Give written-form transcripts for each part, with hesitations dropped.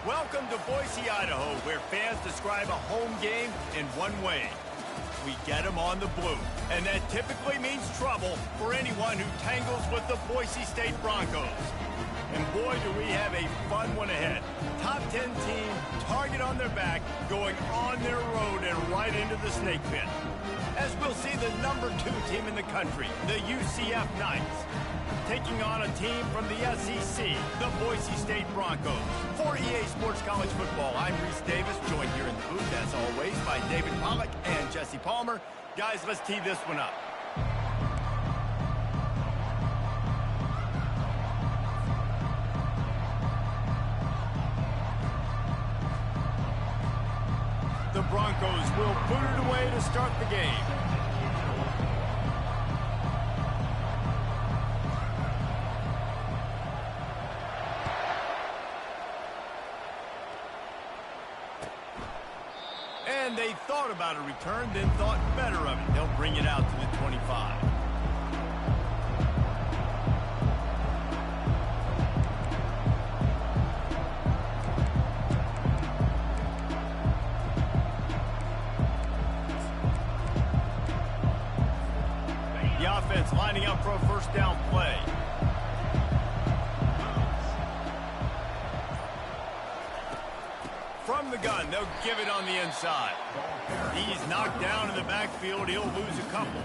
Welcome to Boise, Idaho, where fans describe a home game in one way. We get them on the blue, and that typically means trouble for anyone who tangles with the Boise State Broncos. And boy, do we have a fun one ahead. Top 10 team, target on their back, going on their road and right into the snake pit. As we'll see the number 2 team in the country, the UCF Knights, taking on a team from the SEC, the Boise State Broncos. For EA Sports College Football, I'm Reese Davis, joined here in the booth, as always, by David Pollack and Jesse Palmer. Guys, let's tee this one up. The Broncos will boot it away to start the game. And they thought about a return, then thought better of it. They'll bring it out to the 25. The offense lining up for a first down play. From the gun, they'll give it on the inside. He's knocked down in the backfield. He'll lose a couple.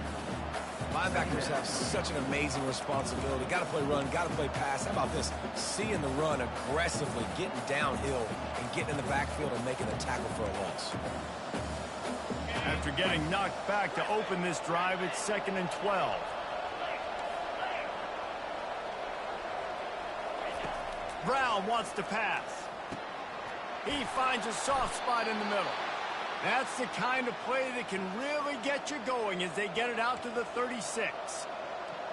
Linebackers have such an amazing responsibility. Got to play run, got to play pass. How about this? Seeing the run aggressively, getting downhill, and getting in the backfield and making the tackle for a loss. After getting knocked back to open this drive, it's 2nd and 12. Brown wants to pass. He finds a soft spot in the middle. That's the kind of play that can really get you going as they get it out to the 36.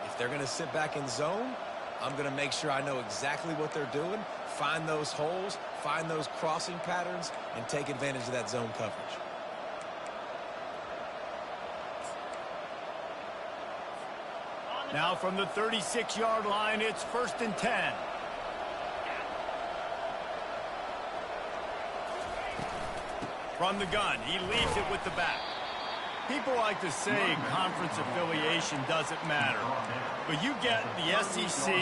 If they're going to sit back in zone, I'm going to make sure I know exactly what they're doing, find those holes, find those crossing patterns, and take advantage of that zone coverage. Now from the 36-yard line, it's 1st and 10. From the gun, he leaves it with the back. People like to say conference affiliation doesn't matter. But you get the SEC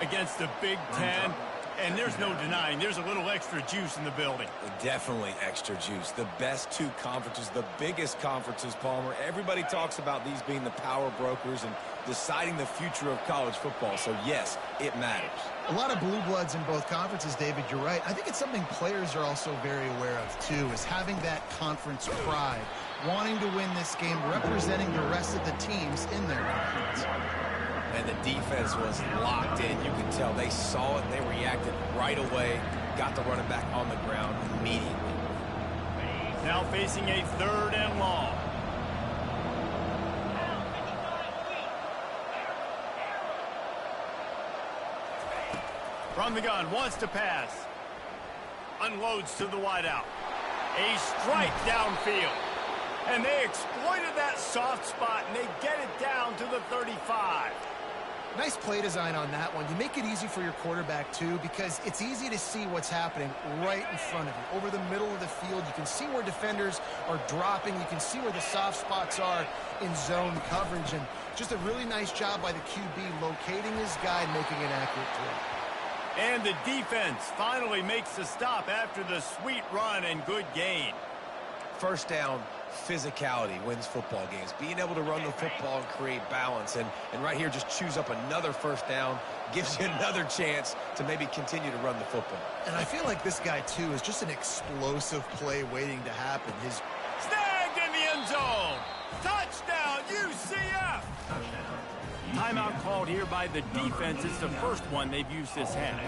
against the Big Ten, and there's no denying there's a little extra juice in the building. Definitely extra juice. The best two conferences, the biggest conferences, Palmer. Everybody talks about these being the power brokers and deciding the future of college football. So, yes, it matters. A lot of blue bloods in both conferences, David, you're right. I think it's something players are also very aware of, too, is having that conference pride, wanting to win this game, representing the rest of the teams in their conference. And the defense was locked in. You can tell they saw it. They reacted right away. Got the running back on the ground immediately. Now facing a 3rd and long. From the gun, wants to pass. Unloads to the wideout. A strike downfield. And they exploited that soft spot, and they get it down to the 35. Nice play design on that one. You make it easy for your quarterback, too, because it's easy to see what's happening right in front of you. Over the middle of the field, you can see where defenders are dropping. You can see where the soft spots are in zone coverage. And just a really nice job by the QB locating his guy and making an accurate throw. And the defense finally makes the stop after the sweet run and good gain. First down, physicality wins football games. Being able to run the football and create balance. And right here, just choose up another first down, gives you another chance to maybe continue to run the football. And I feel like this guy, too, is just an explosive play waiting to happen. His snagged in the end zone. Touchdown, UCF. Timeout called here by the defense. It's the first one they've used this half.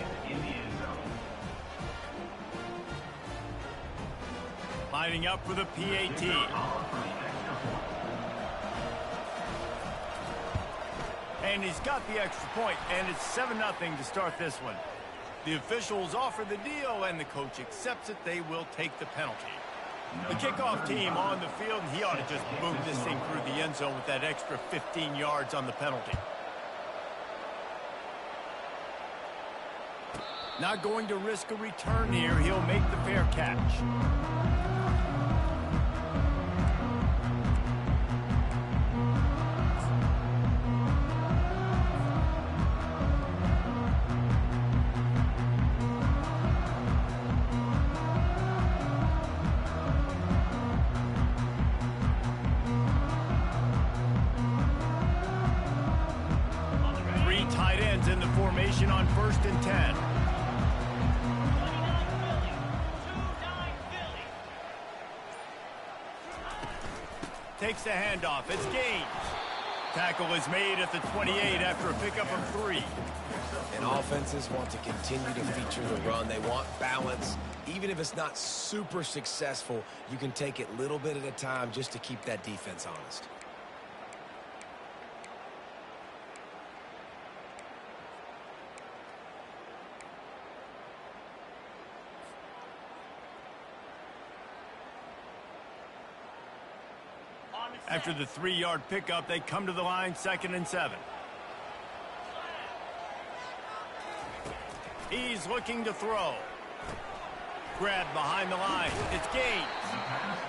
Lining up for the PAT. And he's got the extra point, and it's 7-0 to start this one. The officials offer the deal, and the coach accepts it. They will take the penalty. The kickoff team on the field, and he ought to just boom this thing through the end zone with that extra 15 yards on the penalty. Not going to risk a return here. He'll make the fair catch. In the formation on 1st and 10. Takes the handoff. It's Gaines. Tackle is made at the 28 after a pickup of 3. And offenses want to continue to feature the run. They want balance. Even if it's not super successful, you can take it little bit at a time just to keep that defense honest. After the 3-yard pickup, they come to the line, 2nd and 7. He's looking to throw. Grabbed behind the line. It's Gaines.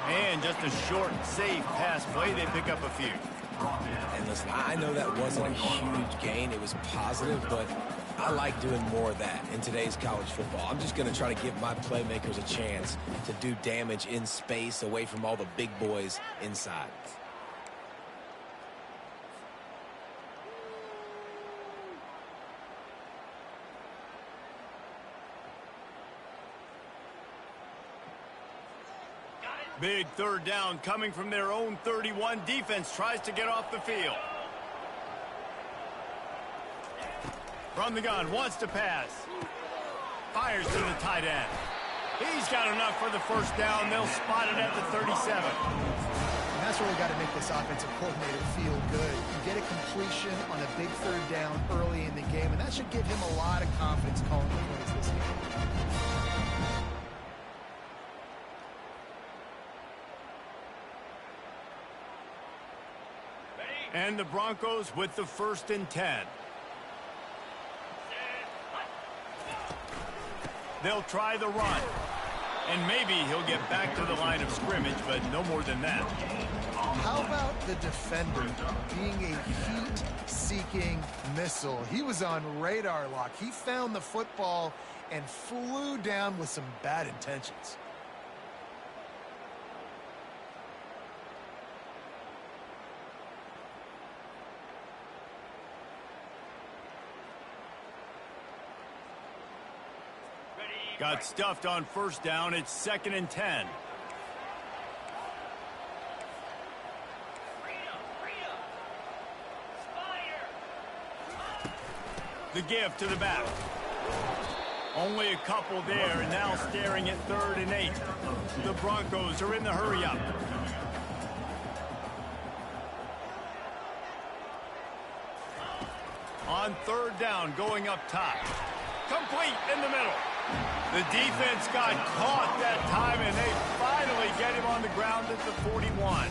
And just a short, safe pass play. They pick up a few. And listen, I know that wasn't a huge gain. It was positive, but I like doing more of that in today's college football. I'm just going to try to give my playmakers a chance to do damage in space away from all the big boys inside. Big 3rd down coming from their own 31. Defense tries to get off the field. From the gun, wants to pass. Fires to the tight end. He's got enough for the first down. They'll spot it at the 37. And that's where we got to make this offensive coordinator feel good. You get a completion on a big 3rd down early in the game, and that should give him a lot of confidence calling the plays this game. And the Broncos with the 1st and 10. They'll try the run. And maybe he'll get back to the line of scrimmage, but no more than that. How about the defender being a heat-seeking missile? He was on radar lock. He found the football and flew down with some bad intentions. Got stuffed on first down. It's 2nd and 10. The give to the back. Only a couple there, and now staring at 3rd and 8. The Broncos are in the hurry-up. On 3rd down, going up top. Complete in the middle. The defense got caught that time, and they finally get him on the ground at the 41.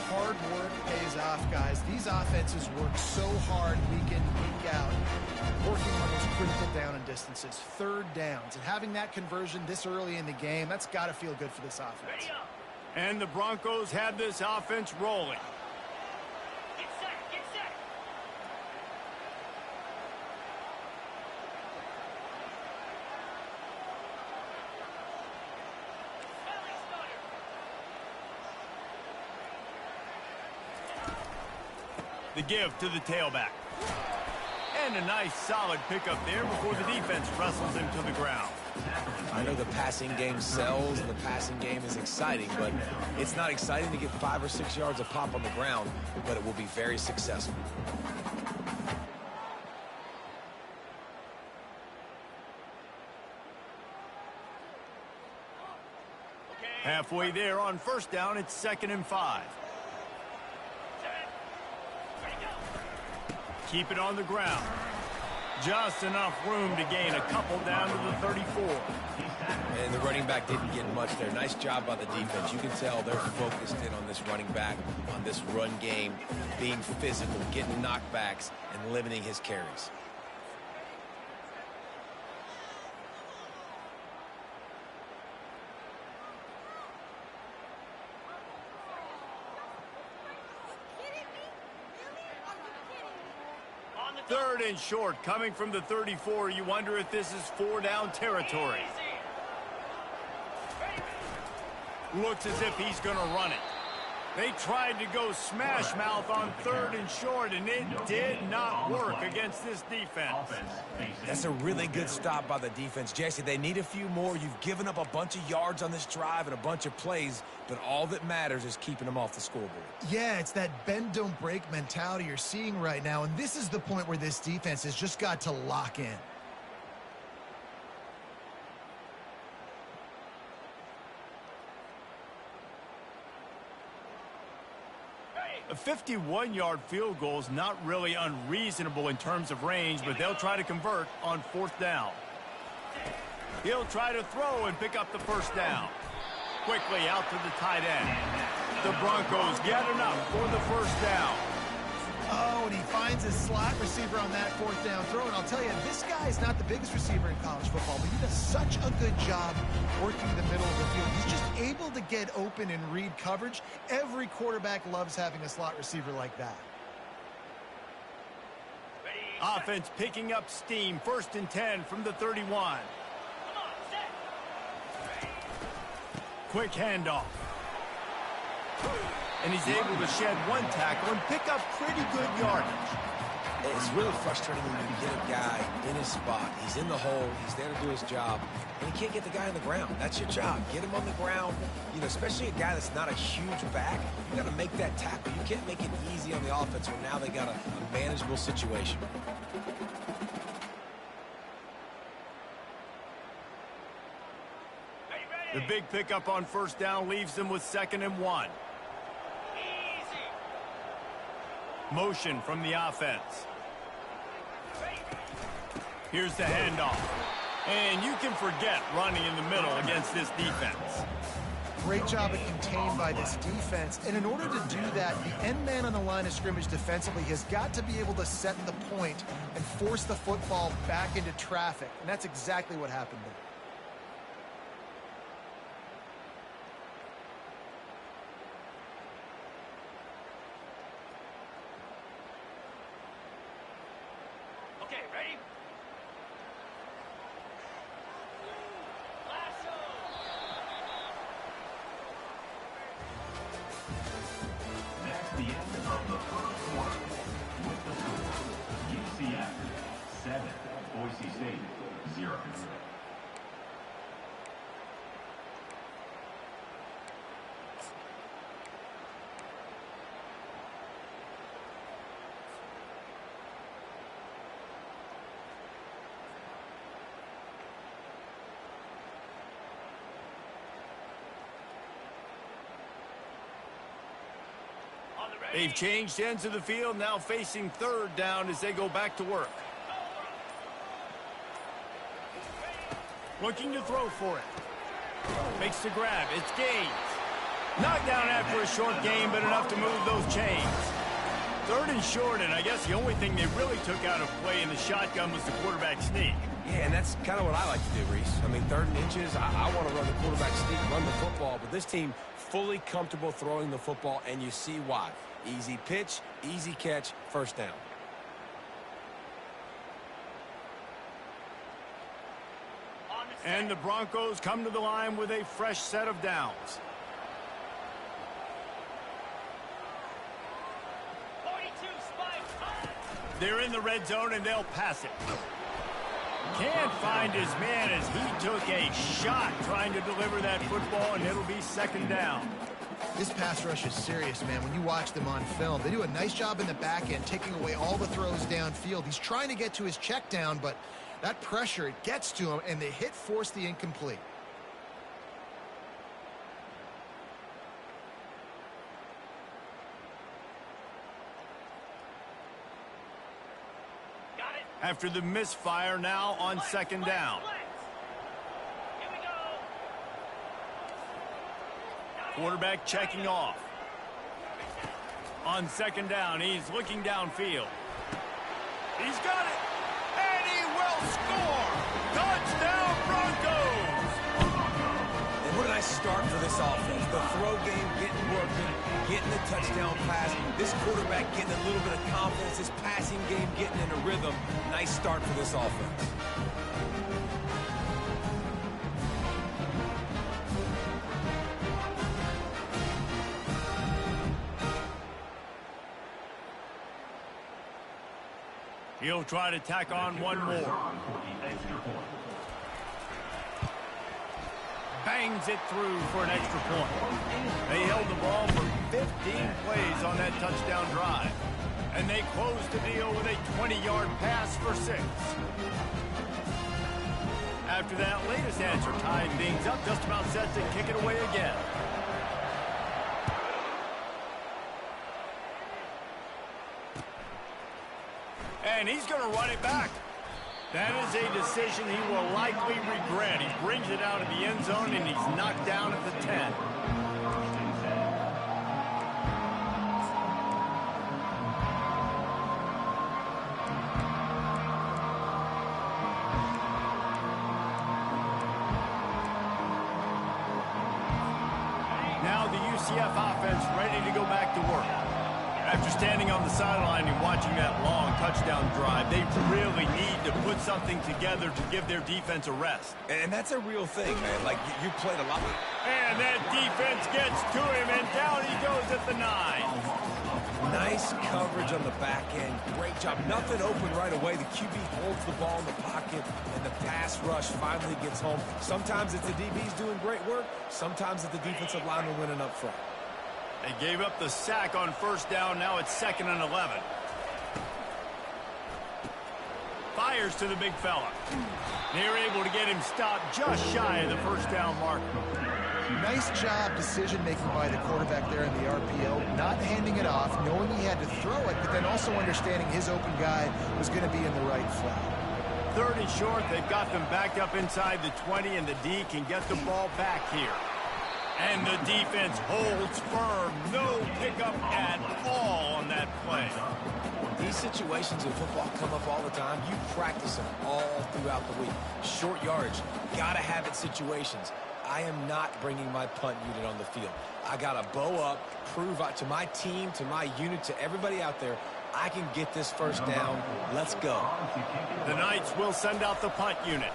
Hard work pays off, guys. These offenses work so hard week in, week out, working on those critical down and distances, 3rd downs. And having that conversion this early in the game, that's got to feel good for this offense. And the Broncos have this offense rolling. Get set, get set. The give to the tailback. And a nice solid pickup there before the defense wrestles him to the ground. I know the passing game sells and the passing game is exciting, but it's not exciting to get 5 or 6 yards of pop on the ground, but it will be very successful. Halfway there on first down, it's 2nd and 5. Keep it on the ground. Just enough room to gain a couple down to the 34. And the running back didn't get much there. Nice job by the defense. You can tell they're focused in on this running back, on this run game, being physical, getting knockbacks, and limiting his carries. Third and short, coming from the 34. You wonder if this is 4-down territory. Looks as if he's going to run it. They tried to go smash mouth on 3rd and short, and it did not work against this defense. That's a really good stop by the defense. Jesse, they need a few more. You've given up a bunch of yards on this drive and a bunch of plays, but all that matters is keeping them off the scoreboard. Yeah, it's that bend, don't break mentality you're seeing right now, and this is the point where this defense has just got to lock in. A 51-yard field goal is not really unreasonable in terms of range, but they'll try to convert on 4th down. He'll try to throw and pick up the first down. Quickly out to the tight end. The Broncos get enough for the first down. Oh, and he finds his slot receiver on that 4th down throw. And I'll tell you, this guy is not the biggest receiver in college football, but he does such a good job working the middle of the field. He's just able to get open and read coverage. Every quarterback loves having a slot receiver like that. Offense picking up steam. 1st and 10 from the 31. Quick handoff. And he's able to shed one tackle and pick up pretty good yardage. It's really frustrating when you get a guy in his spot. He's in the hole. He's there to do his job. And you can't get the guy on the ground. That's your job. Get him on the ground. You know, especially a guy that's not a huge back. You got to make that tackle. You can't make it easy on the offense when now they got a manageable situation. The big pickup on first down leaves them with 2nd and 1. Motion from the offense. Here's the handoff. And you can forget running in the middle against this defense. Great job at contained by this defense. And in order to do that, the end man on the line of scrimmage defensively has got to be able to set the point and force the football back into traffic. And that's exactly what happened there. Boise State, 0. They've changed ends of the field, now facing third down as they go back to work. Looking to throw for it. Makes the grab. It's Gaines. Knocked down after a short gain, but enough to move those chains. Third and short, and I guess the only thing they really took out of play in the shotgun was the quarterback sneak. Yeah, and that's kind of what I like to do, Reese. I mean, 3rd and inches, I want to run the quarterback sneak, run the football, but this team fully comfortable throwing the football, and you see why. Easy pitch, easy catch, first down. And the Broncos come to the line with a fresh set of downs. 42, spike. They're in the red zone, and they'll pass it. Can't find his man as he took a shot trying to deliver that football, and it'll be 2nd down. This pass rush is serious, man. When you watch them on film, they do a nice job in the back end, taking away all the throws downfield. He's trying to get to his check down, but that pressure, it gets to him, and the hit forced the incomplete. Got it. After the misfire, now on 2nd down. Here we go. Quarterback checking off. On 2nd down, he's looking downfield. He's got it, and he will score! Touchdown, Broncos! And what a nice start for this offense. The throw game getting working, getting the touchdown pass. This quarterback getting a little bit of confidence. His passing game getting in a rhythm. Nice start for this offense. He'll try to tack on one more. Bangs it through for an extra point. They held the ball for 15 plays on that touchdown drive. And they closed the deal with a 20-yard pass for 6. After that latest answer tied things up, just about set to kick it away again. And he's going to run it back. That is a decision he will likely regret. He brings it out of the end zone, and he's knocked down at the 10. Now the UCF offense ready to go back to work. After standing on the sideline and watching that long touchdown drive, they really need to put something together to give their defense a rest. And that's a real thing, man. Like, you played a lot. And that defense gets to him, and down he goes at the 9. Nice coverage on the back end. Great job. Nothing open right away. The QB holds the ball in the pocket, and the pass rush finally gets home. Sometimes it's the DBs doing great work. Sometimes it's the defensive lineman winning up front. They gave up the sack on 1st down. Now it's 2nd and 11. Fires to the big fella. They're able to get him stopped just shy of the 1st down marker. Nice job decision-making by the quarterback there in the RPO, not handing it off, knowing he had to throw it, but then also understanding his open guy was going to be in the right flat. 3rd and short, they've got them backed up inside the 20, and the D can get the ball back here. And the defense holds firm. No pickup at all on that play. These situations in football come up all the time. You practice them all throughout the week. Short yardage, gotta have it situations. I am not bringing my punt unit on the field. I gotta bow up, prove out to my team, to my unit, to everybody out there, I can get this 1st down. Let's go. The Knights will send out the punt unit.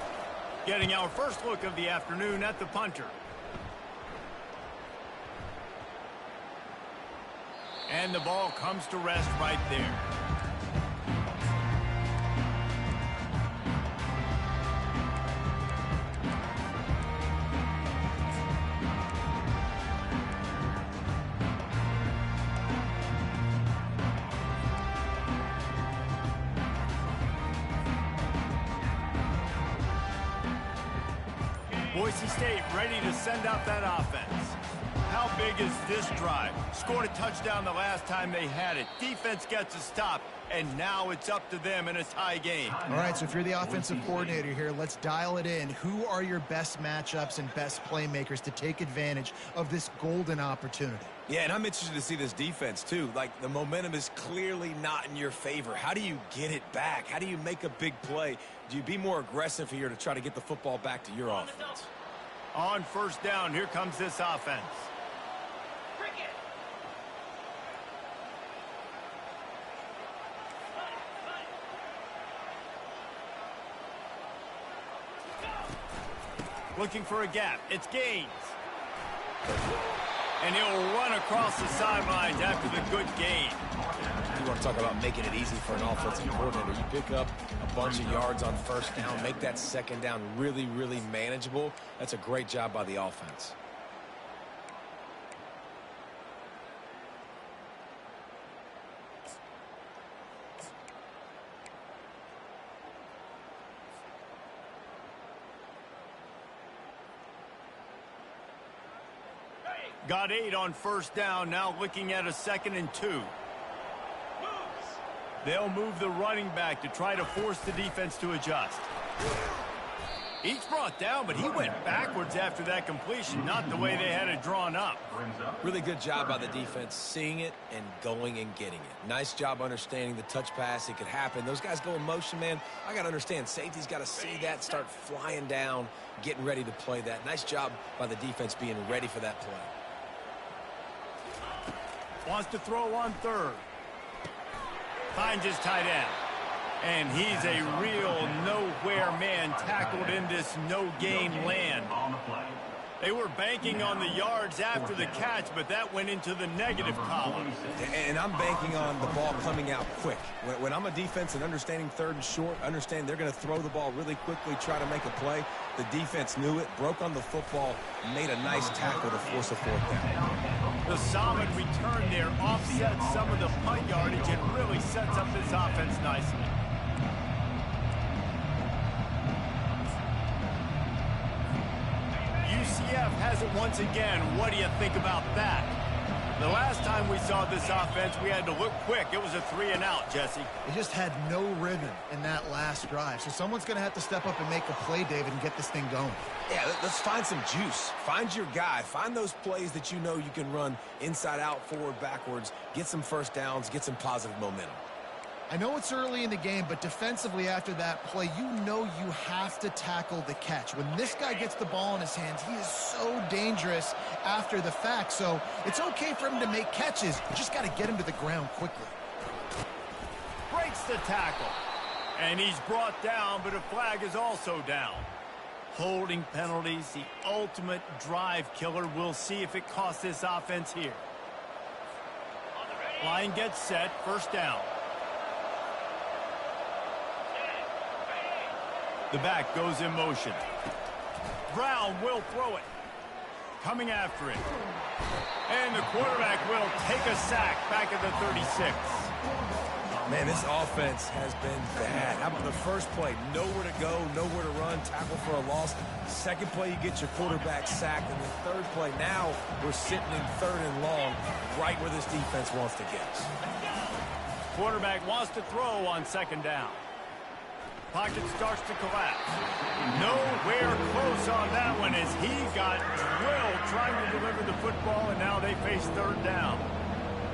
Getting our first look of the afternoon at the punter. And the ball comes to rest right there. Boise State ready to send out that offense. How big is this drive? Scored a touchdown the last time they had it. Defense gets a stop, and now it's up to them in a tie game. All right, so if you're the offensive coordinator here, let's dial it in. Who are your best matchups and best playmakers to take advantage of this golden opportunity? Yeah, and I'm interested to see this defense, too. Like, the momentum is clearly not in your favor. How do you get it back? How do you make a big play? Do you be more aggressive here to try to get the football back to your offense? On first down, here comes this offense. Looking for a gap. It's Gaines. And he'll run across the sidelines after the good gain. You want to talk about making it easy for an offensive coordinator. You pick up a bunch of yards on first down, make that second down really, really manageable. That's a great job by the offense. Got 8 on first down, now looking at a 2nd and 2. They'll move the running back to try to force the defense to adjust. He's brought down, but he went backwards after that completion, not the way they had it drawn up. Really good job by the defense, seeing it and going and getting it. Nice job understanding the touch pass. It could happen. Those guys go in motion, man. I got to understand, safety's got to see that, start flying down, getting ready to play that. Nice job by the defense being ready for that play. Wants to throw on third. Finds his tight end. And he's a real nowhere man tackled in this no-game land. They were banking on the yards after the catch, but that went into the negative column. And I'm banking on the ball coming out quick. When I'm a defense and understanding third and short, understand they're going to throw the ball really quickly, try to make a play. The defense knew it, broke on the football, made a nice tackle to force a fourth down. The solid return there offsets some of the punt yardage and really sets up this offense nicely. UCF has it once again. What do you think about that? The last time we saw this offense, we had to look quick. It was a 3-and-out, Jesse. They just had no rhythm in that last drive. So someone's going to have to step up and make a play, David, and get this thing going. Yeah, let's find some juice. Find your guy. Find those plays that you know you can run inside out, forward, backwards. Get some first downs. Get some positive momentum. I know it's early in the game, but defensively after that play, you know you have to tackle the catch. When this guy gets the ball in his hands, he is so dangerous after the fact. So it's okay for him to make catches. You just got to get him to the ground quickly. Breaks the tackle. And he's brought down, but a flag is also down. Holding penalties, the ultimate drive killer. We'll see if it costs this offense here. Line gets set, first down. The back goes in motion. Brown will throw it. Coming after it. And the quarterback will take a sack back at the 36. Man, this offense has been bad. How about the first play? Nowhere to go, nowhere to run, tackle for a loss. Second play, you get your quarterback sacked. And the third play, now we're sitting in 3rd and long, right where this defense wants to get us. Quarterback wants to throw on 2nd down. Pocket starts to collapse. Nowhere close on that one as he got drilled trying to deliver the football, and now they face 3rd down.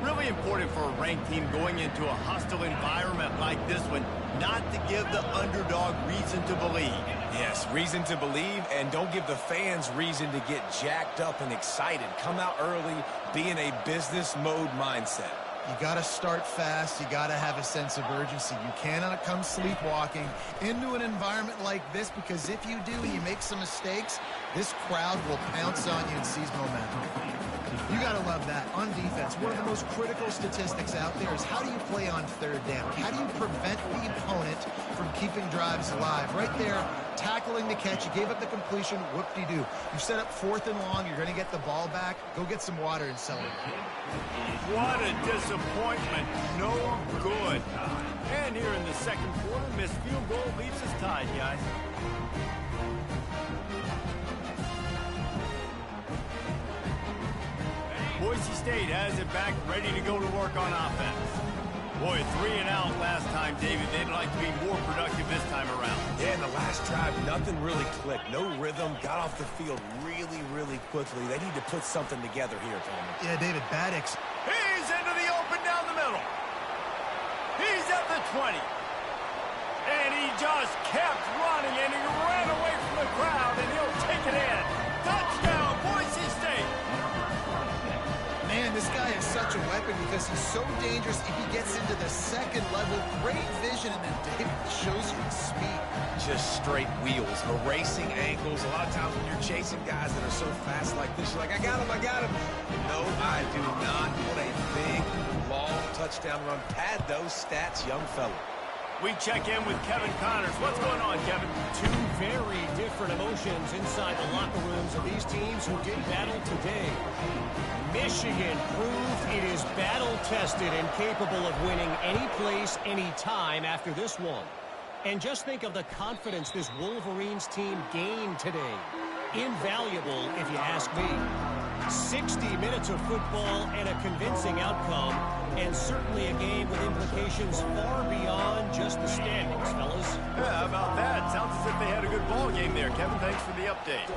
Really important for a ranked team going into a hostile environment like this one, not to give the underdog reason to believe. Yes, reason to believe, and don't give the fans reason to get jacked up and excited. Come out early, be in a business mode mindset. You got to start fast. You got to have a sense of urgency. You cannot come sleepwalking into an environment like this, because if you do and you make some mistakes, this crowd will pounce on you and seize momentum. You got to love that. On defense, one of the most critical statistics out there is how do you play on 3rd down? How do you prevent the opponent from keeping drives alive? Right there, tackling the catch. You gave up the completion. Whoop-de-doo. You set up 4th and long. You're going to get the ball back. Go get some water and celebrate. What a disappointment. No good. And here in the 2nd quarter, missed field goal leaves us tied, guys. Boise State has it back, ready to go to work on offense. Boy, 3 and out last time, David. They'd like to be more productive this time around. Yeah, in the last drive, nothing really clicked. No rhythm, got off the field really, really quickly. They need to put something together here, Palmer. Yeah, David, Baddock's. He's into the open down the middle. He's at the 20. And he just kept running, and he ran away from the crowd, and he'll take it in. Touchdown, Boise State. Man, this guy is such a weapon because he's so dangerous if he gets into the second level. Great vision, and then David shows you his speed. Just straight wheels, erasing angles. A lot of times when you're chasing guys that are so fast like this, you're like, I got him, I got him. No, I do not. What a big, long touchdown run. Pad those stats, young fella. We check in with Kevin Connors. What's going on, Kevin? Two very different emotions inside the locker rooms of these teams who did battle today. Michigan proved it is battle-tested and capable of winning any place, any time after this one. And just think of the confidence this Wolverines team gained today. Invaluable, if you ask me. 60 minutes of football and a convincing outcome, and certainly a game with implications far beyond just the standings, fellas. Yeah, how about that? Sounds as if they had a good ball game there. Kevin, thanks for the update.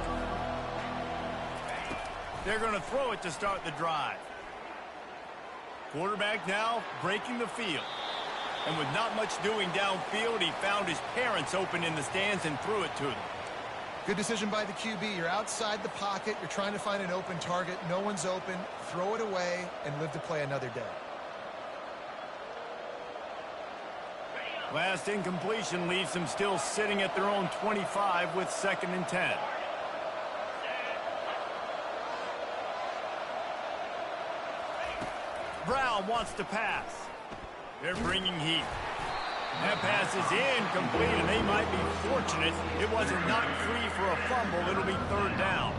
They're going to throw it to start the drive. Quarterback now breaking the field. And with not much doing downfield, he found his parents open in the stands and threw it to them. Good decision by the QB. You're outside the pocket. You're trying to find an open target. No one's open. Throw it away and live to play another day. Last incompletion leaves them still sitting at their own 25 with 2nd and 10. Brown wants to pass. They're bringing heat. That pass is incomplete, and they might be fortunate it wasn't knocked free for a fumble. It'll be 3rd down.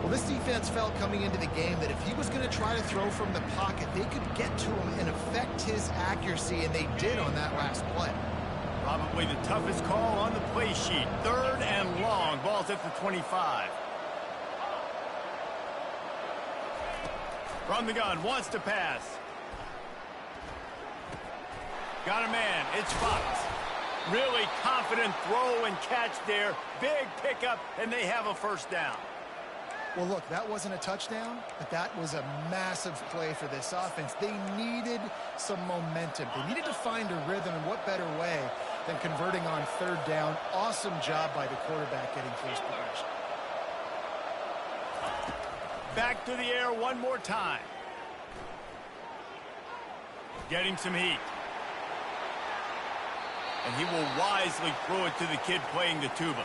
Well, this defense felt coming into the game that if he was going to try to throw from the pocket, they could get to him and affect his accuracy, and they did on that last play. Probably the toughest call on the play sheet. 3rd and long. Ball's at the 25. From the gun, wants to pass. Got a man. It's Fox. Really confident throw and catch there. Big pickup, and they have a 1st down. Well, look, that wasn't a touchdown, but that was a massive play for this offense. They needed some momentum. They needed to find a rhythm, and what better way than converting on 3rd down. Awesome job by the quarterback getting close progression. Back to the air one more time. Getting some heat. And he will wisely throw it to the kid playing the tuba.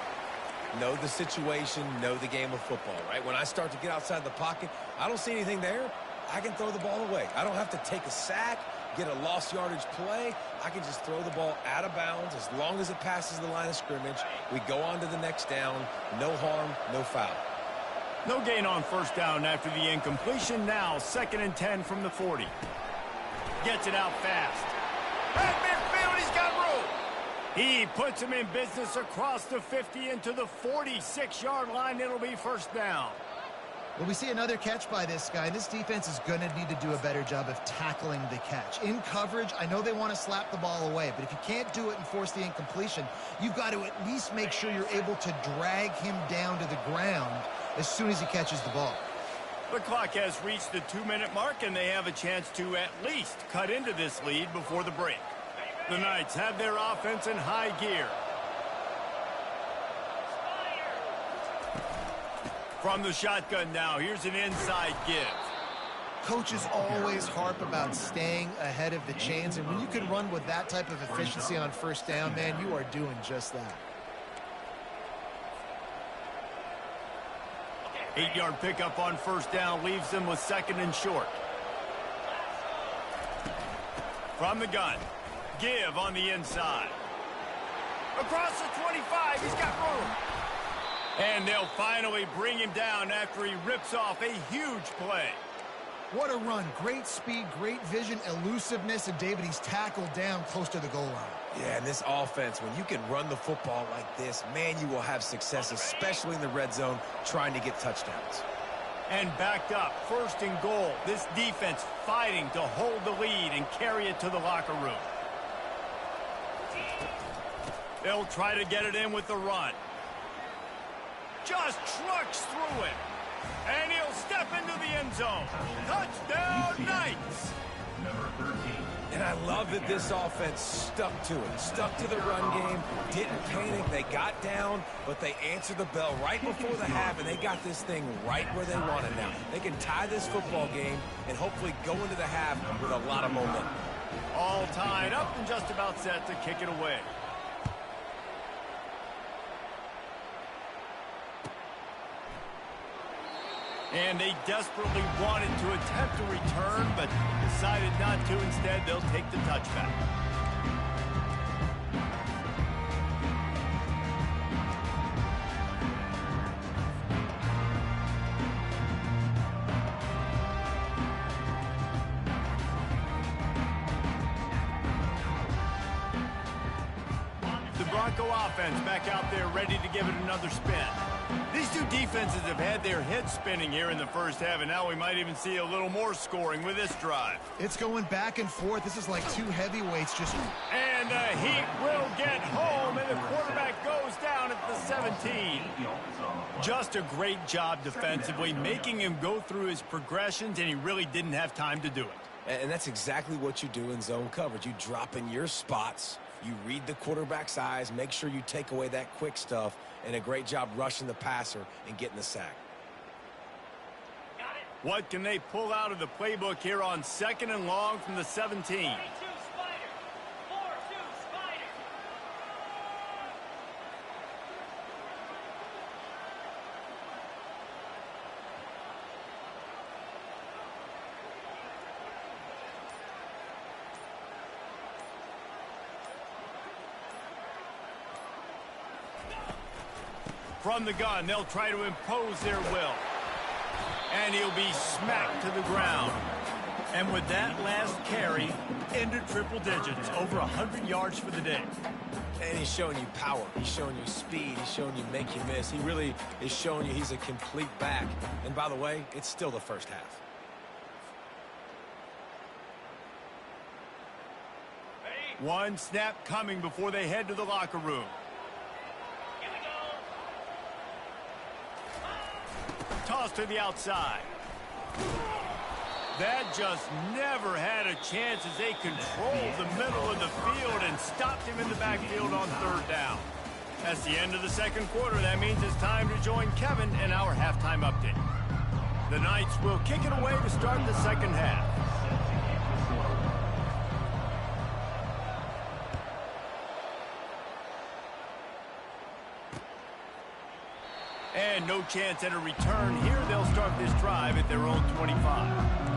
Know the situation, know the game of football, right? When I start to get outside the pocket, I don't see anything there. I can throw the ball away. I don't have to take a sack, get a lost yardage play. I can just throw the ball out of bounds as long as it passes the line of scrimmage. We go on to the next down. No harm, no foul. No gain on 1st down after the incompletion. Now 2nd and 10 from the 40. Gets it out fast. At midfield, he's got room. He puts him in business across the 50 into the 46-yard line. It'll be 1st down. Well, we see another catch by this guy. This defense is going to need to do a better job of tackling the catch. In coverage, I know they want to slap the ball away, but if you can't do it and force the incompletion, you've got to at least make sure you're able to drag him down to the ground as soon as he catches the ball. The clock has reached the 2-minute mark, and they have a chance to at least cut into this lead before the break. The Knights have their offense in high gear. From the shotgun now, here's an inside give. Coaches always harp about staying ahead of the chains, and when you can run with that type of efficiency on 1st down, man, you are doing just that. 8-yard pickup on 1st down leaves them with 2nd and short. From the gun, give on the inside. Across the 25, he's got room. And they'll finally bring him down after he rips off a huge play. What a run. Great speed, great vision, elusiveness, and David, he's tackled down close to the goal line. Yeah, and this offense, when you can run the football like this, man, you will have success, especially in the red zone, trying to get touchdowns. And backed up, first and goal. This defense fighting to hold the lead and carry it to the locker room. They'll try to get it in with the run. Just trucks through it. And he'll step into the end zone. Touchdown, Knights! Number 13. And I love that this offense stuck to it. Stuck to the run game, didn't panic. They got down, but they answered the bell right before the half, and they got this thing right where they want it now. They can tie this football game and hopefully go into the half with a lot of momentum. All tied up and just about set to kick it away. And they desperately wanted to attempt a return, but decided not to. Instead, they'll take the touchback. The Bronco offense back out there ready to give it another spin. These two defenses have had their heads spinning here in the first half, and now we might even see a little more scoring with this drive. It's going back and forth. This is like two heavyweights just... And the Heat will get home, and the quarterback goes down at the 17. Just a great job defensively, making him go through his progressions, and he really didn't have time to do it. And that's exactly what you do in zone coverage. You drop in your spots, you read the quarterback's eyes, make sure you take away that quick stuff, and a great job rushing the passer and getting the sack. What can they pull out of the playbook here on 2nd and long from the 17? 42 Spider. 4-2 Spider. From the gun, they'll try to impose their will. And he'll be smacked to the ground. And with that last carry, into triple digits, over 100 yards for the day. And he's showing you power. He's showing you speed. He's showing you make you miss. He really is showing you he's a complete back. And by the way, it's still the first half. One snap coming before they head to the locker room. Toss to the outside. That just never had a chance as they controlled the middle of the field and stopped him in the backfield on 3rd down. That's the end of the 2nd quarter. That means it's time to join Kevin in our halftime update. The Knights will kick it away to start the 2nd half. And no chance at a return here. They'll start this drive at their own 25.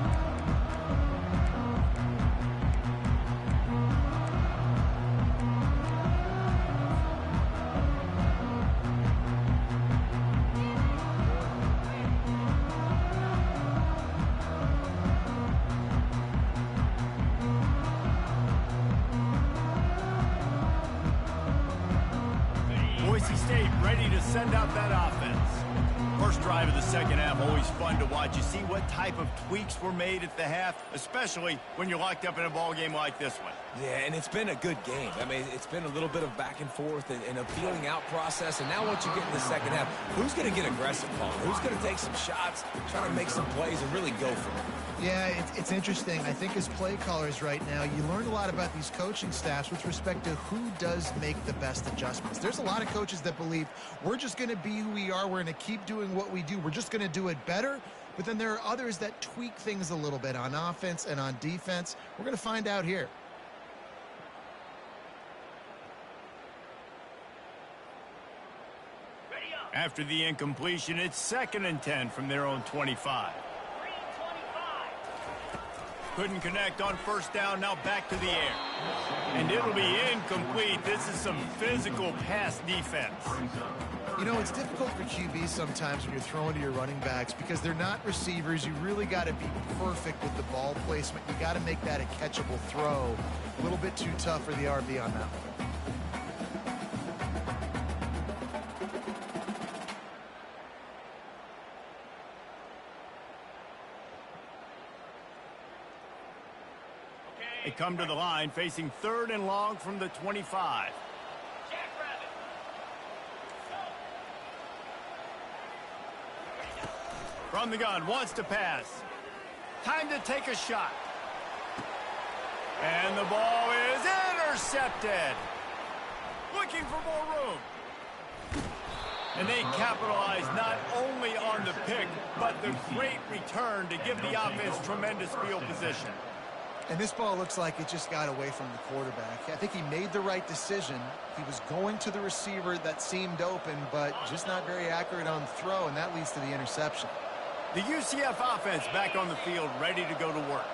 Boise State ready to send out that offense. First drive of the 2nd half, always fun to watch. You see what type of tweaks were made at the half, especially when you're locked up in a ball game like this one. Yeah, and it's been a good game. I mean, it's been a little bit of back and forth and a feeling out process. And now once you get in the 2nd half, who's going to get aggressive, Paul? Who's going to take some shots, try to make some plays, and really go for it? Yeah, it's interesting. I think as play callers right now, you learn a lot about these coaching staffs with respect to who does make the best adjustments. There's a lot of coaches that believe we're just going to be who we are. We're going to keep doing what we do. We're just going to do it better. But then there are others that tweak things a little bit on offense and on defense. We're going to find out here. After the incompletion, it's 2nd and 10 from their own 25. Couldn't connect on 1st down, now back to the air. And it'll be incomplete. This is some physical pass defense. You know, it's difficult for QBs sometimes when you're throwing to your running backs because they're not receivers. You really got to be perfect with the ball placement. You got to make that a catchable throw. A little bit too tough for the RB on that one. They come to the line facing 3rd and long from the 25. Jackrabbit. From the gun, wants to pass. Time to take a shot. And the ball is intercepted. Looking for more room. And they capitalize not only on the pick, but the great return to give the offense tremendous field position. And this ball looks like it just got away from the quarterback. I think he made the right decision. He was going to the receiver that seemed open, but just not very accurate on the throw, and that leads to the interception. The UCF offense back on the field, ready to go to work.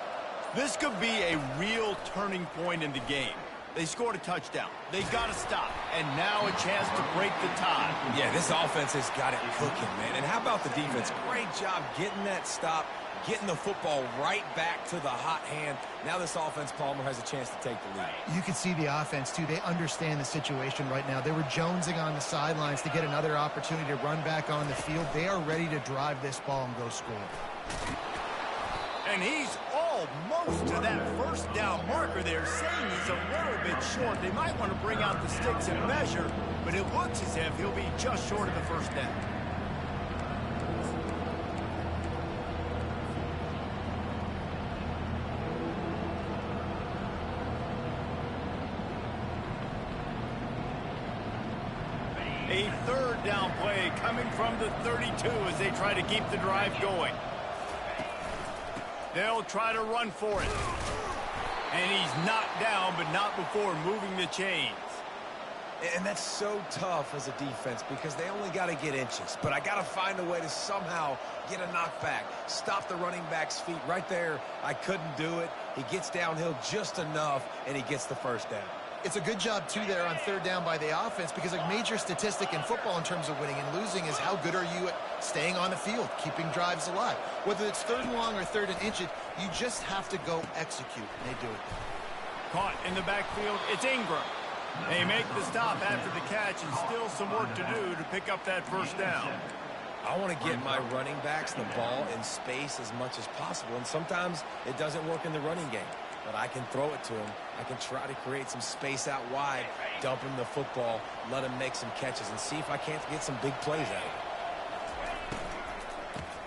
This could be a real turning point in the game. They scored a touchdown. They got to stop. And now a chance to break the tie. Yeah, this offense has got it cooking, man. And how about the defense? Great job getting that stop, getting the football right back to the hot hand. Now this offense, Palmer, has a chance to take the lead. You can see the offense, too. They understand the situation right now. They were jonesing on the sidelines to get another opportunity to run back on the field. They are ready to drive this ball and go score. And he's almost to that first down marker there, saying he's a little bit short. They might want to bring out the sticks and measure, but it looks as if he'll be just short of the first down. A 3rd down play coming from the 32 as they try to keep the drive going. They'll try to run for it. And he's knocked down, but not before moving the chains. And that's so tough as a defense because they only got to get inches. But I got to find a way to somehow get a knockback, stop the running back's feet. Right there, I couldn't do it. He gets downhill just enough, and he gets the first down. It's a good job, too, there on 3rd down by the offense because a major statistic in football in terms of winning and losing is how good are you at staying on the field, keeping drives alive. Whether it's 3rd and long or 3rd and inches, you just have to go execute, and they do it. Caught in the backfield, it's Ingram. They make the stop after the catch and still some work to do to pick up that first down. I want to get my running backs the ball in space as much as possible, and sometimes it doesn't work in the running game. But I can throw it to him. I can try to create some space out wide, dump him the football, let him make some catches, and see if I can't get some big plays out of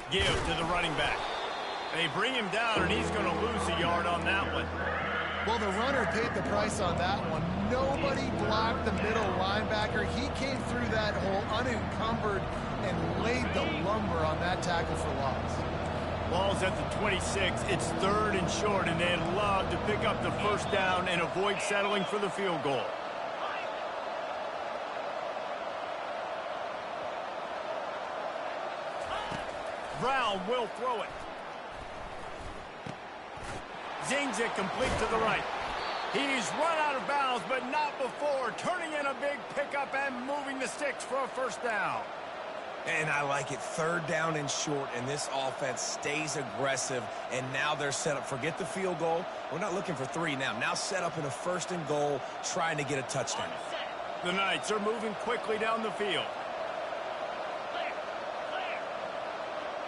it. Give to the running back. They bring him down, and he's going to lose a yard on that one. Well, the runner paid the price on that one. Nobody blocked the middle linebacker. He came through that hole unencumbered and laid the lumber on that tackle for loss. Ball's at the 26. It's 3rd and short, and they'd love to pick up the first down and avoid settling for the field goal. Brown will throw it. Zings it complete to the right. He's run out of bounds, but not before turning in a big pickup and moving the sticks for a first down. And I like it. 3rd down and short, and this offense stays aggressive, and now they're set up. Forget the field goal. We're not looking for 3 now. Now set up in a 1st and goal, trying to get a touchdown. The Knights are moving quickly down the field. Clear. Clear.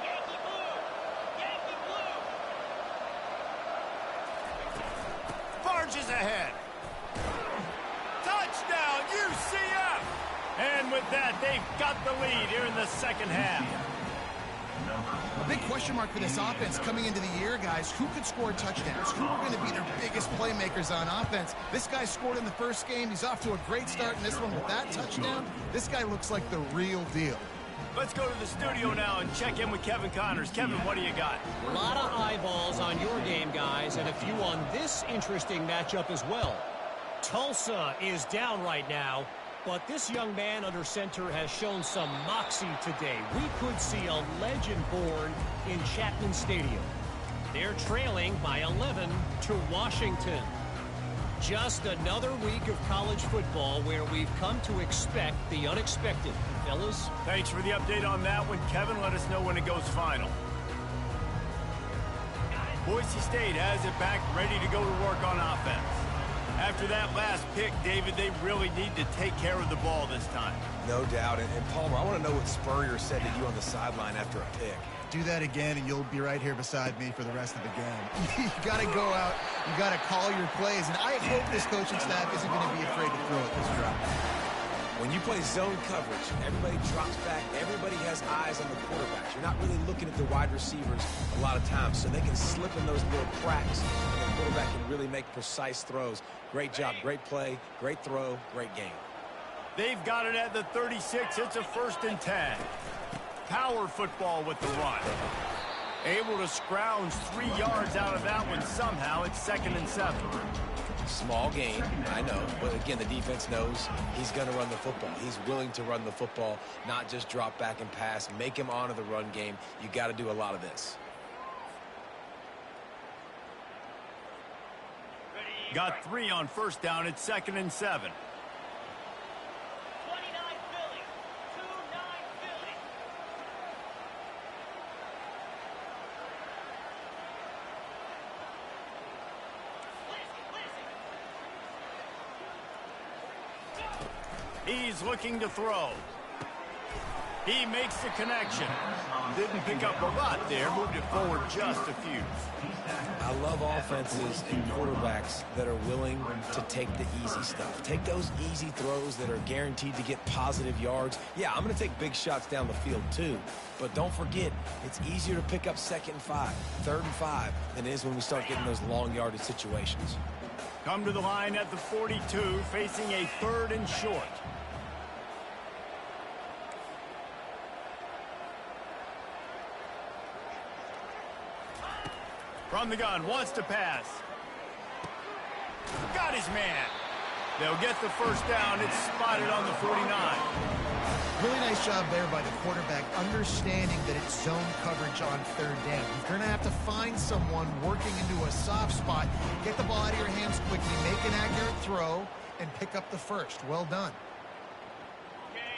Yankee blue. Yankee blue. Barges ahead. Touchdown, UCF! And with that, they've got the lead here in the second half. A big question mark for this offense coming into the year, guys. Who could score touchdowns? Who are going to be their biggest playmakers on offense? This guy scored in the first game. He's off to a great start in this one with that touchdown. This guy looks like the real deal. Let's go to the studio now and check in with Kevin Connors. Kevin, what do you got? A lot of eyeballs on your game, guys, and a few on this interesting matchup as well. Tulsa is down right now, but this young man under center has shown some moxie today. We could see a legend born in Chapman Stadium. They're trailing by 11 to Washington. Just another week of college football where we've come to expect the unexpected. Fellas? Thanks for the update on that one, Kevin. Let us know when it goes final. Boise State has it back, ready to go to work on offense. After that last pick, David, they really need to take care of the ball this time. No doubt. And Palmer, I want to know what Spurrier said to you on the sideline after a pick. Do that again, and you'll be right here beside me for the rest of the game. You got to go out. You got to call your plays. And I hope this coaching staff isn't going to be afraid to throw it this drive. When you play zone coverage, everybody drops back. Everybody has eyes on the quarterbacks. You're not really looking at the wide receivers a lot of times, so they can slip in those little cracks, and the quarterback can really make precise throws. Great job, great play, great throw, great game. They've got it at the 36. It's a 1st and 10. Power football with the run. Able to scrounge 3 yards out of that one somehow. It's 2nd and 7. Small gain, I know, but again, the defense knows he's going to run the football. He's willing to run the football, not just drop back and pass, make him honor the run game. You got to do a lot of this. Got 3 on 1st down. It's 2nd and 7. 29 Philly. 2-9 Philly. He's looking to throw. He makes the connection. Didn't pick up a lot there. Moved it forward just a few. I love offenses and quarterbacks that are willing to take the easy stuff. Take those easy throws that are guaranteed to get positive yards. Yeah, I'm going to take big shots down the field too. But don't forget, it's easier to pick up 2nd and 5, 3rd and 5 than it is when we start getting those long yardage situations. Come to the line at the 42, facing a 3rd and short. From the gun, wants to pass. Got his man. They'll get the 1st down. It's spotted on the 49. Really nice job there by the quarterback, understanding that it's zone coverage on 3rd down. You're going to have to find someone working into a soft spot, get the ball out of your hands quickly, make an accurate throw, and pick up the 1st. Well done.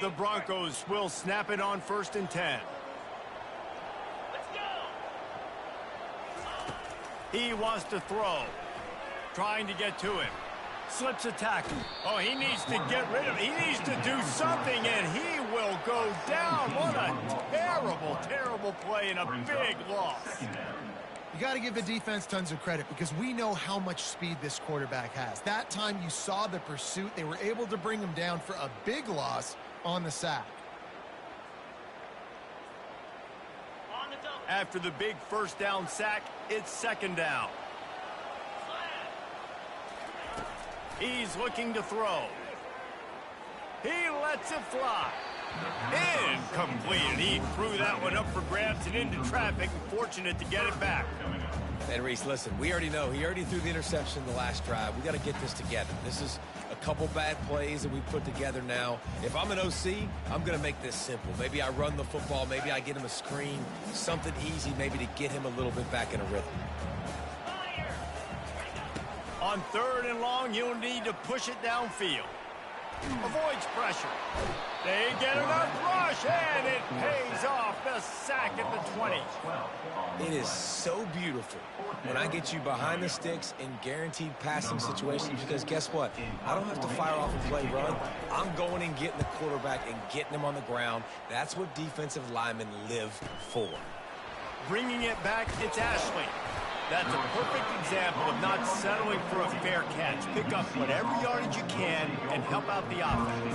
The Broncos will snap it on 1st and 10. He wants to throw. Trying to get to him. Slips a tackle. Oh, he needs to get rid of it. He needs to do something, and he will go down. What a terrible, terrible play and a big loss. You got to give the defense tons of credit because we know how much speed this quarterback has. That time you saw the pursuit. They were able to bring him down for a big loss on the sack. After the big 1st down sack, it's 2nd down. He's looking to throw. He lets it fly. Incomplete. And he threw that one up for grabs and into traffic. Fortunate to get it back. And Reese, listen, we already know. He already threw the interception the last drive. We got to get this together. This is a couple bad plays that we put together now. If I'm an OC, I'm going to make this simple. Maybe I run the football. Maybe I get him a screen. Something easy maybe to get him a little bit back in a rhythm. On 3rd and long, you'll need to push it downfield. Avoids pressure. They get enough rush, and it pays off. The sack at the 20. It is so beautiful when I get you behind the sticks in guaranteed passing situations because guess what? I don't have to fire off a play run. I'm going and getting the quarterback and getting him on the ground. That's what defensive linemen live for. Bringing it back, it's Ashley. That's a perfect example of not settling for a fair catch. Pick up whatever yardage you can and help out the offense.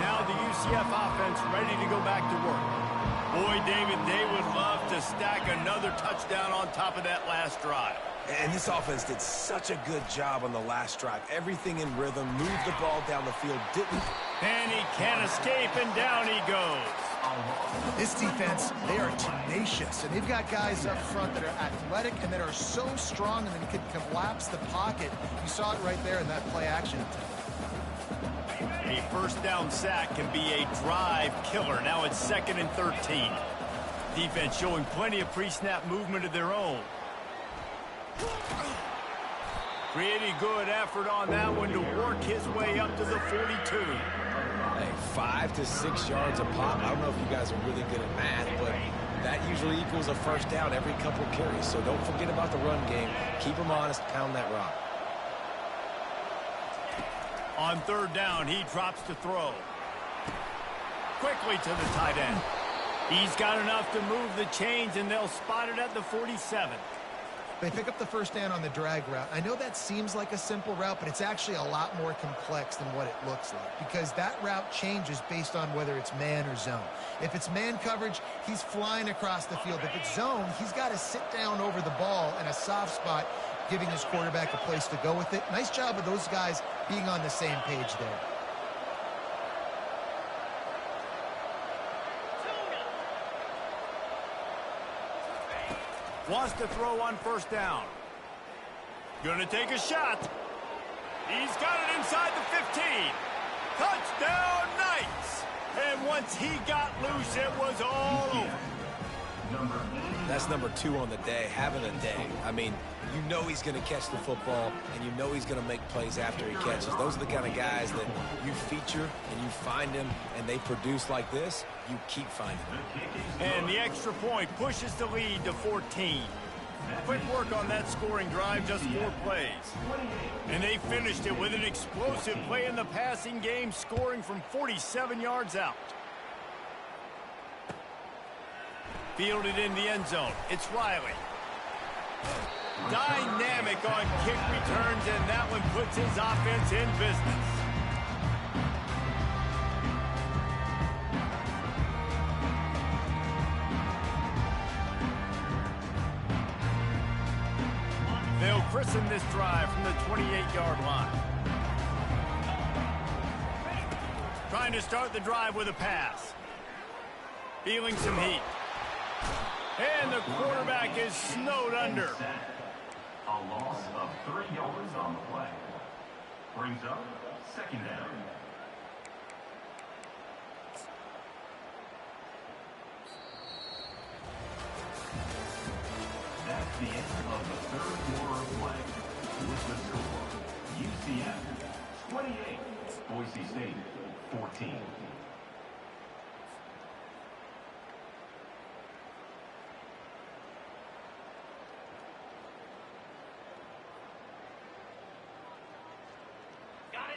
Now the UCF offense ready to go back to work. Boy, David, they would love to stack another touchdown on top of that last drive. And this offense did such a good job on the last drive. Everything in rhythm, moved the ball down the field, didn't. And he can't escape, and down he goes. This defense, they are tenacious, and they've got guys up front that are athletic and that are so strong and then can collapse the pocket. You saw it right there in that play action attempt. A 1st down sack can be a drive killer. Now it's 2nd and 13. Defense showing plenty of pre-snap movement of their own. Pretty good effort on that one to work his way up to the 42. Hey, 5 to 6 yards a pop. I don't know if you guys are really good at math, but that usually equals a first down every couple of carries. So don't forget about the run game. Keep them honest. Pound that rock. On third down, he drops to throw. Quickly to the tight end. He's got enough to move the chains, and they'll spot it at the 47. They pick up the first down on the drag route. I know that seems like a simple route, but it's actually a lot more complex than what it looks like because that route changes based on whether it's man or zone. If it's man coverage, he's flying across the field. If it's zone, he's got to sit down over the ball in a soft spot, giving his quarterback a place to go with it. Nice job of those guys being on the same page there. Wants to throw on first down. Gonna take a shot. He's got it inside the 15. Touchdown, Knights! And once he got loose, it was all over. That's number 2 on the day, having a day. I mean, you know he's going to catch the football, and you know he's going to make plays after he catches. Those are the kind of guys that you feature, and you find them, and they produce like this, you keep finding them. And the extra point pushes the lead to 14. Quick work on that scoring drive, just 4 plays. And they finished it with an explosive play in the passing game, scoring from 47 yards out. Fielded in the end zone. It's Riley. Dynamic on kick returns, and that one puts his offense in business. They'll christen this drive from the 28-yard line. Trying to start the drive with a pass. Feeling some heat. And the quarterback is snowed under. A loss of 3 yards on the play. Brings up second down. That's the end of the third quarter of play. With the score, UCF 28, Boise State 14.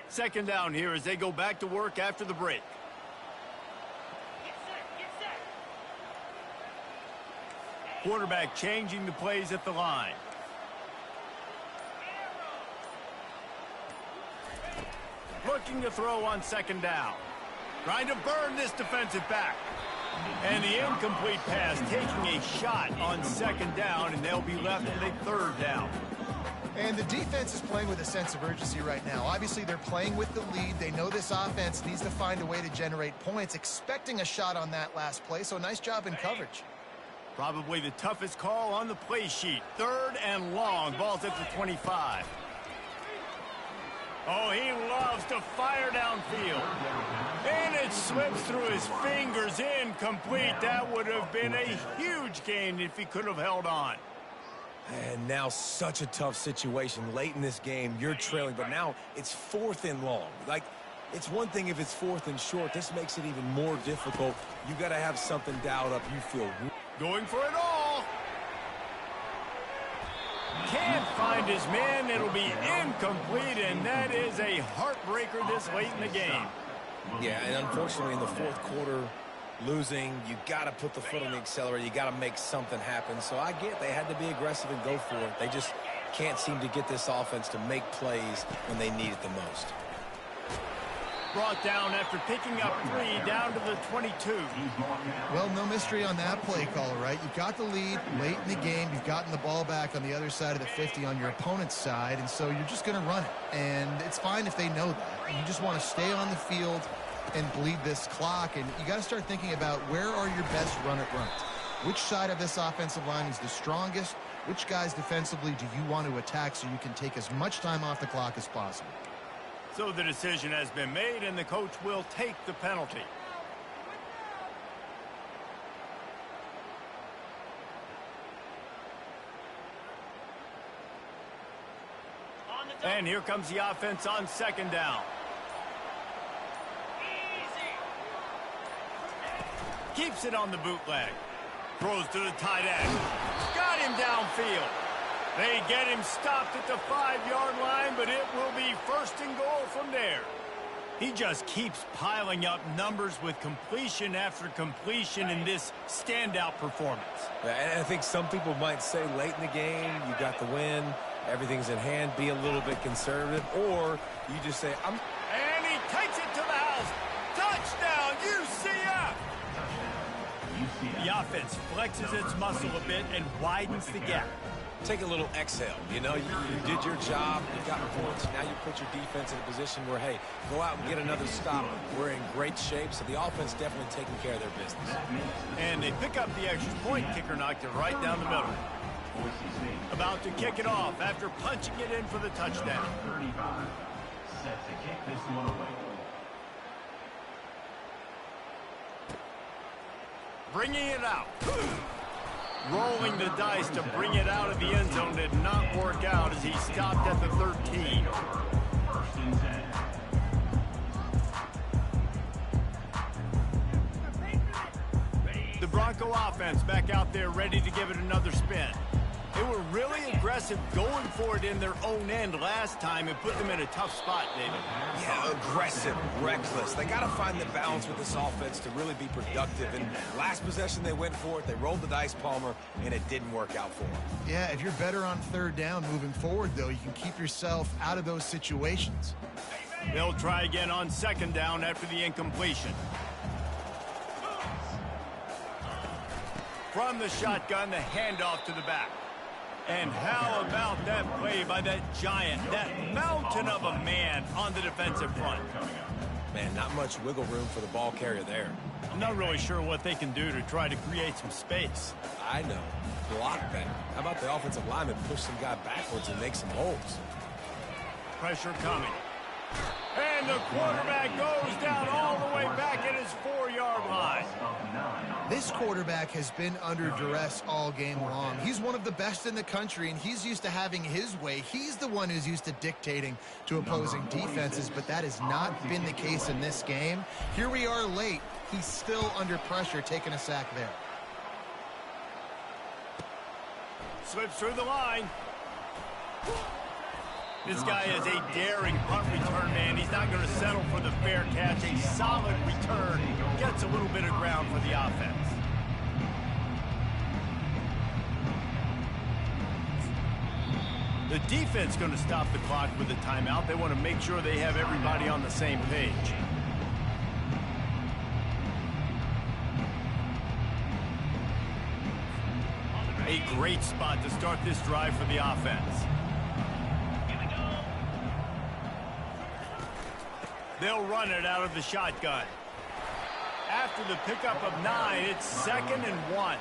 Second down here as they go back to work after the break. Get set, get set. Quarterback changing the plays at the line. Looking to throw on second down. Trying to burn this defensive back. And the incomplete pass taking a shot on second down, and they'll be left with a third down. And the defense is playing with a sense of urgency right now. Obviously, they're playing with the lead. They know this offense needs to find a way to generate points, expecting a shot on that last play, so nice job in coverage. Probably the toughest call on the play sheet. Third and long. Ball's at the 25. Oh, he loves to fire downfield. And it slips through his fingers, incomplete. That would have been a huge gain if he could have held on. And now such a tough situation. Late in this game, you're trailing, but now it's 4th and long. Like, it's one thing if it's 4th and short. This makes it even more difficult. You got to have something dialed up. You feel going for it all. Can't find his man. It'll be incomplete, and that is a heartbreaker this late in the game. Yeah, and unfortunately in the 4th quarter, losing, you got to put the foot on the accelerator. You got to make something happen. So I get they had to be aggressive and go for it. They just can't seem to get this offense to make plays when they need it the most. Brought down after picking up 3 down to the 22. Well, no mystery on that play call, right? You've got the lead late in the game. You've gotten the ball back on the other side of the 50 on your opponent's side, and so you're just going to run it. And it's fine if they know that. You just want to stay on the field and bleed this clock, and you got to start thinking about where are your best run-it runs. Which side of this offensive line is the strongest? Which guys defensively do you want to attack so you can take as much time off the clock as possible? So the decision has been made, and the coach will take the penalty. And here comes the offense on second down. Easy. Keeps it on the bootleg. Throws to the tight end. Got him downfield. They get him stopped at the 5-yard line, but it will be first and goal from there. He just keeps piling up numbers with completion after completion in this standout performance. Yeah, and I think some people might say late in the game, you got the win, everything's in hand, be a little bit conservative, or you just say, And he takes it to the house. Touchdown, UCF! The offense flexes its muscle a bit and widens the gap. Take a little exhale. You know, you did your job. You've gotten points. Now you put your defense in a position where, hey, go out and get another stop. We're in great shape, so the offense definitely taking care of their business. And they pick up the extra point. Kicker knocked it right down the middle. About to kick it off after punching it in for the touchdown. 35. Set to kick this one away. Bringing it out. Rolling the dice to bring it out of the end zone did not work out as he stopped at the 13. First and 10. The Bronco offense back out there ready to give it another spin. They were really aggressive going for it in their own end last time and put them in a tough spot, David. Yeah, aggressive, reckless. They got to find the balance with this offense to really be productive. And last possession, they went for it. They rolled the dice, Palmer, and it didn't work out for them. Yeah, if you're better on third down moving forward, though, you can keep yourself out of those situations. They'll try again on second down after the incompletion. From the shotgun, the handoff to the back. And how about that play by that giant, that mountain of a man on the defensive front? Man, not much wiggle room for the ball carrier there. I'm not really sure what they can do to try to create some space. I know. Block that. How about the offensive lineman push some guy backwards and make some holes? Pressure coming. And the quarterback goes down all the way back at his 4-yard line. This quarterback has been under duress all game long. He's one of the best in the country, and he's used to having his way. He's the one who's used to dictating to opposing defenses, but that has not been the case in this game. Here we are late. He's still under pressure, taking a sack there. Slips through the line. This guy is a daring punt return man. He's not going to settle for the fair catch. A solid return. Gets a little bit of ground for the offense. The defense going to stop the clock with a timeout. They want to make sure they have everybody on the same page. A great spot to start this drive for the offense. They'll run it out of the shotgun. After the pickup of 9, it's 2nd and 1.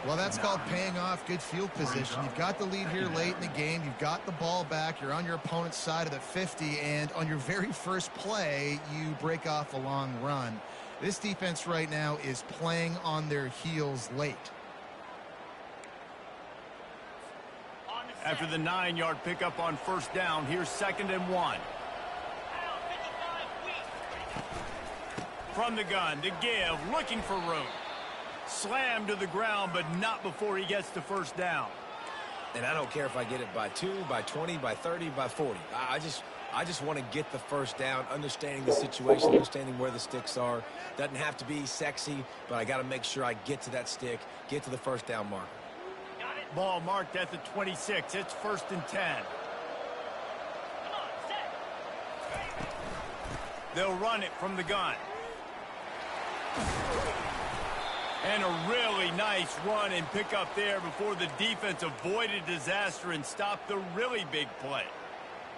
Well, that's called paying off good field position. You've got the lead here late in the game. You've got the ball back. You're on your opponent's side of the 50, and on your very first play, you break off a long run. This defense right now is playing on their heels late. After the 9-yard pickup on first down, here's 2nd and 1. From the gun, to give, looking for room. Slammed to the ground, but not before he gets to first down. And I don't care if I get it by 2, by 20, by 30, by 40. I just want to get the first down, understanding the situation, understanding where the sticks are. Doesn't have to be sexy, but I got to make sure I get to that stick, get to the first down marker. Ball marked at the 26. It's 1st and 10. They'll run it from the gun. And a really nice run and pick up there before the defense avoided disaster and stopped the really big play.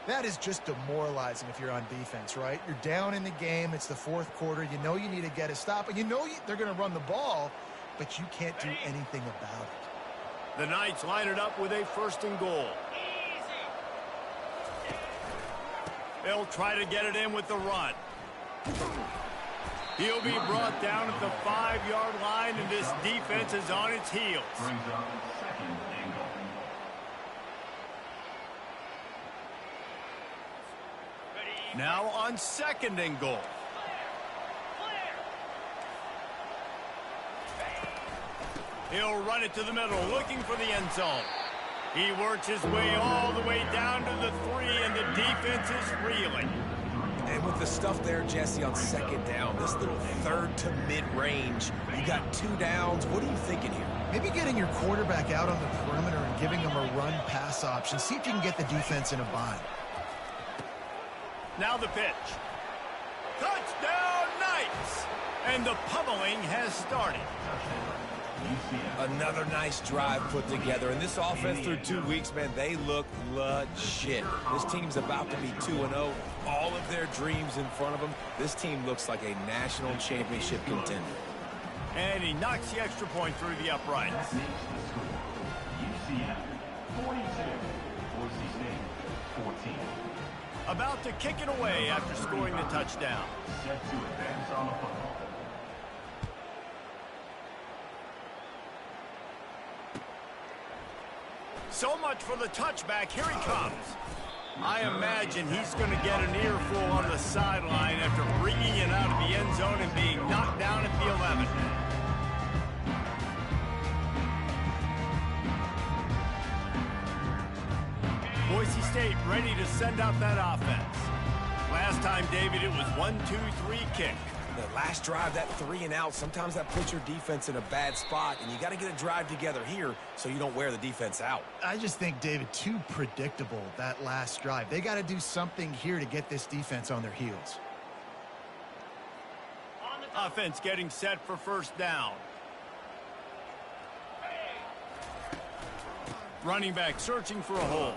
That is just demoralizing if you're on defense, right? You're down in the game. It's the 4th quarter. You know you need to get a stop, and you know they're going to run the ball, but you can't do anything about it. The Knights line it up with a 1st and goal. They'll try to get it in with the run. He'll be brought down at the 5-yard line, and this defense is on its heels. Brings up 2nd and goal. Now on 2nd and goal. He'll run it to the middle, looking for the end zone. He works his way all the way down to the 3, and the defense is reeling. And with the stuff there, Jesse, on second down, this little third to mid-range, you got 2 downs. What are you thinking here? Maybe getting your quarterback out on the perimeter and giving him a run-pass option. See if you can get the defense in a bind. Now the pitch. Touchdown, Knights! And the pummeling has started. Another nice drive put together. And this offense through 2 weeks, man, they look legit. This team's about to be 2-0. All of their dreams in front of them. This team looks like a national championship contender. And he knocks the extra point through the uprights. That makes the score. UCF 42, Boise State 14. About to kick it away after scoring the touchdown. Set to advance on the football. So much for the touchback. Here he comes. I imagine he's going to get an earful on the sideline after bringing it out of the end zone and being knocked down at the 11. Boise State ready to send out that offense. Last time, David, it was 1-2-3 kick. The last drive, that 3 and out, sometimes that puts your defense in a bad spot, and you got to get a drive together here so you don't wear the defense out. I just think, David, too predictable, that last drive. They got to do something here to get this defense on their heels. Offense getting set for first down. Running back searching for a hole.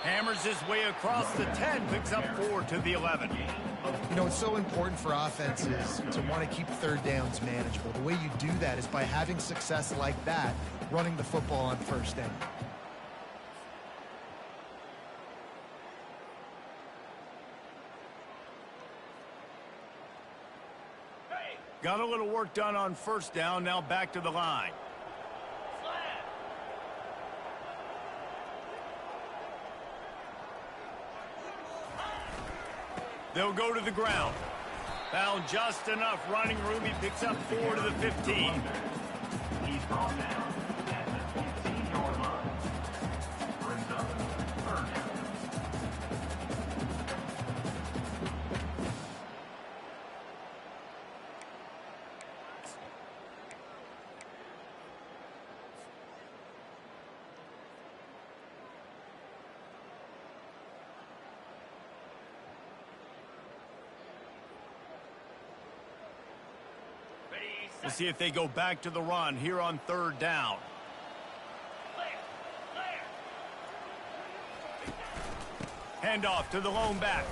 Hammers his way across the 10, picks up 4 to the 11. You know, it's so important for offenses to want to keep third downs manageable. The way you do that is by having success like that, running the football on first down. Got a little work done on first down, now back to the line. They'll go to the ground. Found just enough running room. He picks up 4 to the 15. He's brought down at the 15-yard line. Brings up third down. We'll see if they go back to the run here on third down. Handoff to the lone back.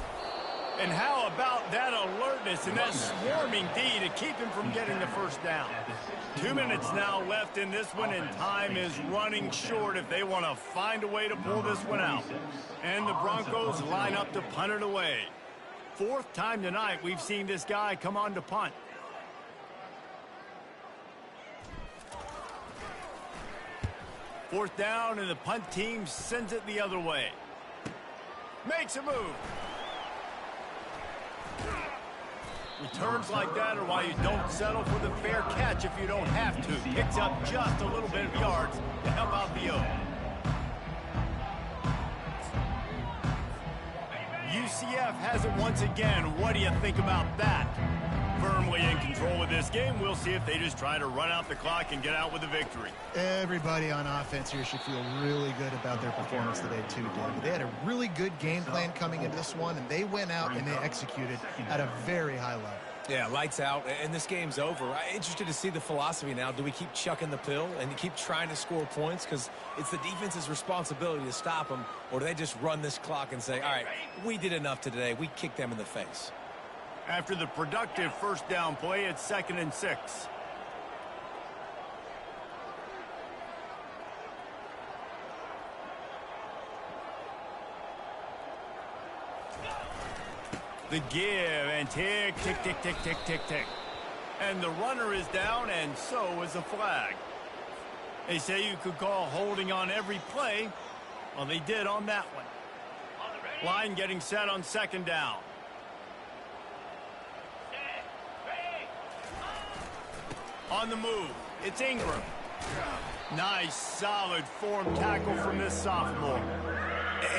And how about that alertness and that swarming D to keep him from getting the first down? 2 minutes now left in this one, and time is running short if they want to find a way to pull this one out. And the Broncos line up to punt it away. 4th time tonight we've seen this guy come on to punt. Fourth down, and the punt team sends it the other way. Makes a move. Returns like that are why you don't settle for the fair catch if you don't have to. Picks up just a little bit of yards to help out the O. UCF has it once again. What do you think about that? Firmly in control of this game. We'll see if they just try to run out the clock and get out with a victory. Everybody on offense here should feel really good about their performance today too, David. They had a really good game plan coming into this one, and they went out and they executed at a very high level. Yeah, lights out, and this game's over. I'm interested to see the philosophy now. Do we keep chucking the pill and keep trying to score points because it's the defense's responsibility to stop them, or do they just run this clock and say, all right, we did enough today. We kicked them in the face. After the productive first down play, it's 2nd and 6. The give, and tick, tick, tick, tick, tick, tick, tick. And the runner is down, and so is a flag. They say you could call holding on every play. Well, they did on that one. Line getting set on 2nd down. On the move, it's Ingram. Nice, solid form tackle from this sophomore.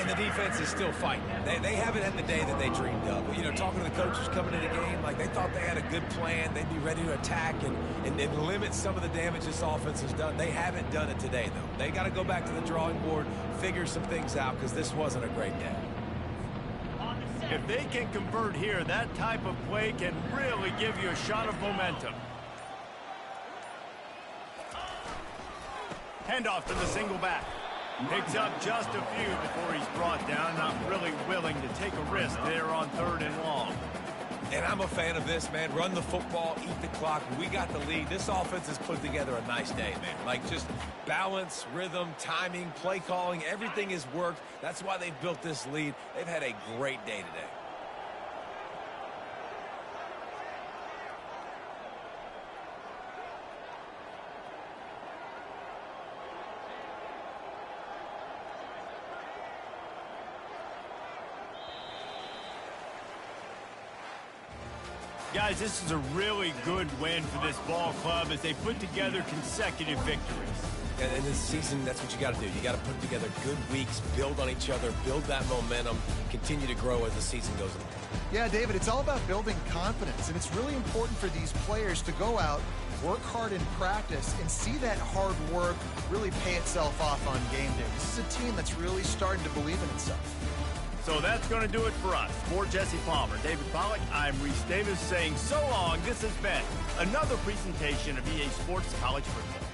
And the defense is still fighting. They haven't had the day that they dreamed of. You know, talking to the coaches coming into the game, like they thought they had a good plan. They'd be ready to attack and limit some of the damage this offense has done. They haven't done it today, though. They got to go back to the drawing board, figure some things out, because this wasn't a great day. If they can convert here, that type of play can really give you a shot of momentum. Handoff to the single back. Picks up just a few before he's brought down. Not really willing to take a risk there on 3rd and long. And I'm a fan of this, man. Run the football, eat the clock. We got the lead. This offense has put together a nice day, man. Like just balance, rhythm, timing, play calling, everything has worked. That's why they've built this lead. They've had a great day today. Guys, this is a really good win for this ball club as they put together consecutive victories. And this season, that's what you got to do. You got to put together good weeks, build on each other, build that momentum, continue to grow as the season goes on. Yeah, David, it's all about building confidence, and it's really important for these players to go out, work hard in practice, and see that hard work really pay itself off on game day. This is a team that's really starting to believe in itself. So that's going to do it for us. For Jesse Palmer, David Pollack, I'm Reese Davis saying so long. This has been another presentation of EA Sports College Football.